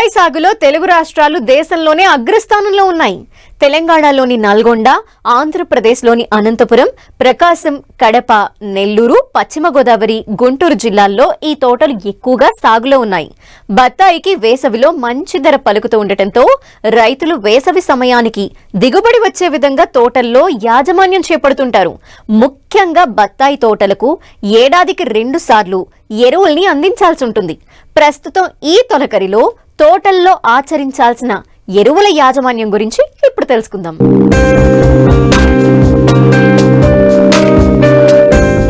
బత్తాయి సాగులో తెలుగు రాష్ట్రాలు దేశంలోనే అగ్రస్థానంలో ఉన్నాయి. తెలంగాణలోని నల్గొండ, ఆంధ్రప్రదేశ్లోని అనంతపురం, ప్రకాశం, కడప, నెల్లూరు, పశ్చిమ గోదావరి, గుంటూరు జిల్లాల్లో ఈ తోటలు ఎక్కువగా సాగులో ఉన్నాయి. బత్తాయికి వేసవిలో మంచి ధర పలుకుతూ ఉండటంతో రైతులు వేసవి సమయానికి దిగుబడి వచ్చే విధంగా తోటల్లో యాజమాన్యం చేపడుతుంటారు. ముఖ్యంగా బత్తాయి తోటలకు ఏడాదికి 2 సార్లు ఎరువుల్ని అందించాల్సి ఉంటుంది. ప్రస్తుతం ఈ తొలకరిలో తోటల్లో ఆచరించాల్సిన ఎరువుల యాజమాన్యం గురించి ఇప్పుడు తెలుసుకుందాం.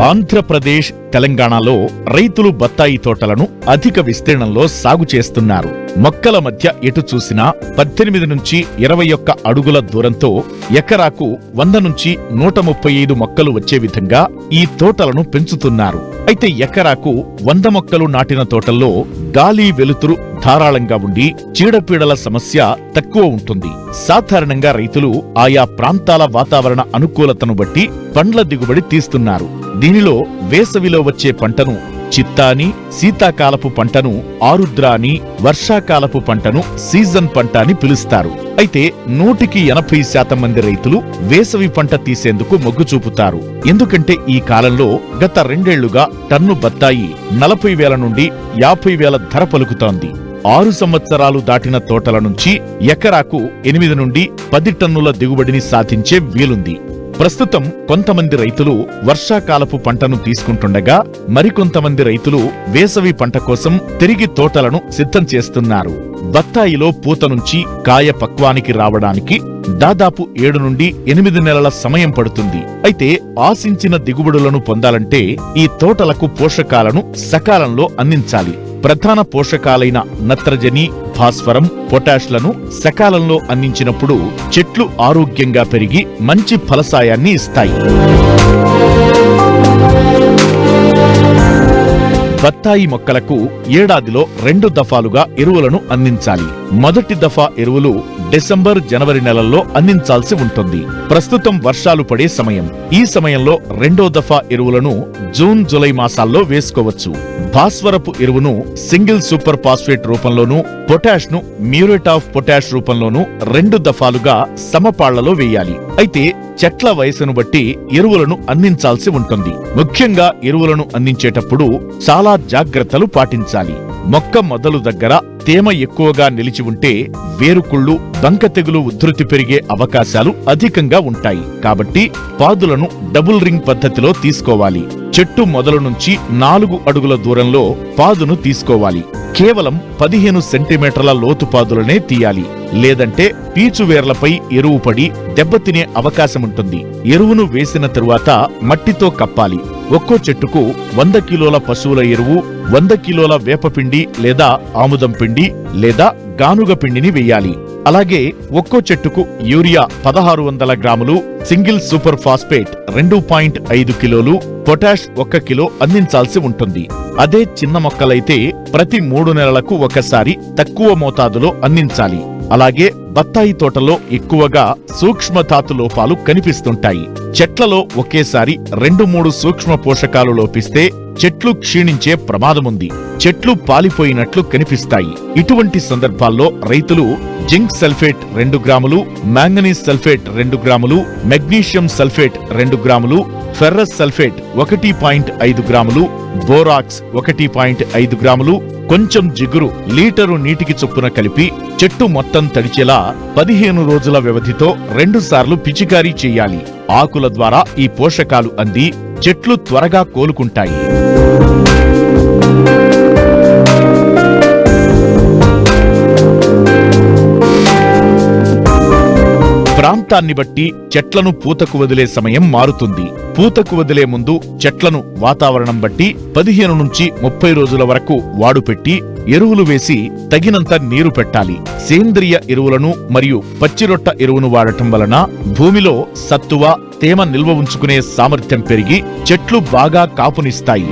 ఆంధ్రప్రదేశ్, తెలంగాణలో రైతులు బత్తాయి తోటలను అధిక విస్తీర్ణంలో సాగు చేస్తున్నారు. మొక్కల మధ్య ఎటు చూసినా 18 నుంచి 21 అడుగుల దూరంతో ఎకరాకు 100 నుంచి 135 మొక్కలు వచ్చే విధంగా ఈ తోటలను పెంచుతున్నారు. అయితే ఎకరాకు 100 మొక్కలు నాటిన తోటల్లో గాలి, వెలుతురు ధారాళంగా ఉండి చీడపీడల సమస్య తక్కువ ఉంటుంది. సాధారణంగా రైతులు ఆయా ప్రాంతాల వాతావరణ అనుకూలతను బట్టి పండ్ల దిగుబడి తీస్తున్నారు. దీనిలో వేసవిలో వచ్చే పంటను చిత్తా అని, శీతాకాలపు పంటను ఆరుద్ర అని, వర్షాకాలపు పంటను సీజన్ పంట అని పిలుస్తారు. అయితే 100% మంది రైతులు వేసవి పంట తీసేందుకు మొగ్గు చూపుతారు. ఎందుకంటే ఈ కాలంలో గత 2 ఏళ్లుగా టన్ను బత్తాయి 40,000 నుండి 50,000 ధర పలుకుతోంది. 6 సంవత్సరాలు దాటిన తోటల నుంచి ఎకరాకు 8 నుండి 10 టన్నుల దిగుబడిని సాధించే వీలుంది. ప్రస్తుతం కొంతమంది రైతులు వర్షాకాలపు పంటను తీసుకుంటుండగా మరికొంతమంది రైతులు వేసవి పంట కోసం తిరిగి తోటలను సిద్ధం చేస్తున్నారు. బత్తాయిలో పూత నుంచి కాయ పక్వానికి రావడానికి దాదాపు 7 నుండి 8 నెలల సమయం పడుతుంది. అయితే ఆశించిన దిగుబడులను పొందాలంటే ఈ తోటలకు పోషకాలను సకాలంలో అందించాలి. ప్రధాన పోషకాలైన నత్రజని, భాస్వరం, పొటాష్లను సకాలంలో అందించినప్పుడు చెట్లు ఆరోగ్యంగా పెరిగి మంచి ఫలసాయాన్ని ఇస్తాయి. బత్తాయి మొక్కలకు ఏడాదిలో 2 దఫాలుగా ఎరువులను అందించాలి. మొదటి దఫా ఎరువులు డిసెంబర్, జనవరి నెలల్లో అందించాల్సి ఉంటుంది. ప్రస్తుతం వర్షాలు పడే సమయం. ఈ సమయంలో 2వ దఫా ఎరువులను జూన్, జూలై మాసాల్లో వేసుకోవచ్చు. భాస్వరపు ఎరువును సింగిల్ సూపర్ ఫాస్ఫేట్ రూపంలోనూ, పొటాష్ ను మ్యూరేట్ ఆఫ్ పొటాష్ రూపంలోనూ 2 దఫాలుగా సమపాళ్లలో వేయాలి. అయితే చెట్ల వయసును బట్టి ఎరువులను అందించాల్సి ఉంటుంది. ముఖ్యంగా ఎరువులను అందించేటప్పుడు చాలా జాగ్రత్తలు పాటించాలి. మొక్క మొదలు దగ్గర తేమ ఎక్కువగా నిలిచి ఉంటే వేరుకుళ్ళు, బంక తెగులు ఉధృతి పెరిగే అవకాశాలు అధికంగా ఉంటాయి. కాబట్టి పాదులను డబుల్ రింగ్ పద్ధతిలో తీసుకోవాలి. చెట్టు మొదలు నుంచి 4 అడుగుల దూరంలో పాదును తీసుకోవాలి. కేవలం 15 సెంటీమీటర్ల లోతు పాదులనే తీయాలి. లేదంటే పీచు వేర్లపై ఎరువు పడి దెబ్బతినే అవకాశముంటుంది. ఎరువును వేసిన తరువాత మట్టితో కప్పాలి. ఒక్కో చెట్టుకు 100 కిలోల పశువుల ఎరువు, 100 కిలోల వేపపిండి లేదా ఆముదం పిండి లేదా గానుగ పిండిని వెయ్యాలి. అలాగే ఒక్కో చెట్టుకు యూరియా 1600 గ్రాములు, సింగిల్ సూపర్ ఫాస్ఫేట్ 2.5 కిలోలు, పొటాష్ 1 కిలో అందించాల్సి ఉంటుంది. అదే చిన్న మొక్కలైతే ప్రతి 3 నెలలకు ఒకసారి తక్కువ మోతాదులో అందించాలి. అలాగే బత్తాయి తోటలో ఎక్కువగా సూక్ష్మధాతు లోపాలు కనిపిస్తుంటాయి. చెట్లలో ఒకేసారి 2-3 సూక్ష్మ పోషకాలు లోపిస్తే చెట్లు క్షీణించే ప్రమాదముంది. చెట్లు పాలిపోయినట్లు కనిపిస్తాయి. ఇటువంటి సందర్భాల్లో రైతులు జింక్ సల్ఫేట్ 2 గ్రాములు, మాంగనీస్ సల్ఫేట్ 2 గ్రాములు, మెగ్నీషియం సల్ఫేట్ 2 గ్రాములు, ఫెర్రస్ సల్ఫేట్ 1.5 గ్రాములు, బోరాక్స్ 1.5 గ్రాములు, కొంచెం జిగురు లీటరు నీటికి చొప్పున కలిపి చెట్టు మొత్తం తడిచేలా 15 రోజుల వ్యవధితో 2 సార్లు పిచికారీ చేయాలి. ఆకుల ద్వారా ఈ పోషకాలు అంది చెట్లు త్వరగా కోలుకుంటాయి. ప్రాంతాన్ని బట్టి చెట్లను పూతకు వదిలే సమయం మారుతుంది. పూతకు వదిలే ముందు చెట్లను వాతావరణం బట్టి 15 నుంచి 30 రోజుల వరకు వాడుపెట్టి ఎరువులు వేసి తగినంత నీరు పెట్టాలి. సేంద్రియ ఎరువులను మరియు పచ్చిరొట్ట ఎరువును వాడటం వలన భూమిలో సత్తువ, తేమ నిల్వ ఉంచుకునే సామర్థ్యం పెరిగి చెట్లు బాగా కాపునిస్తాయి.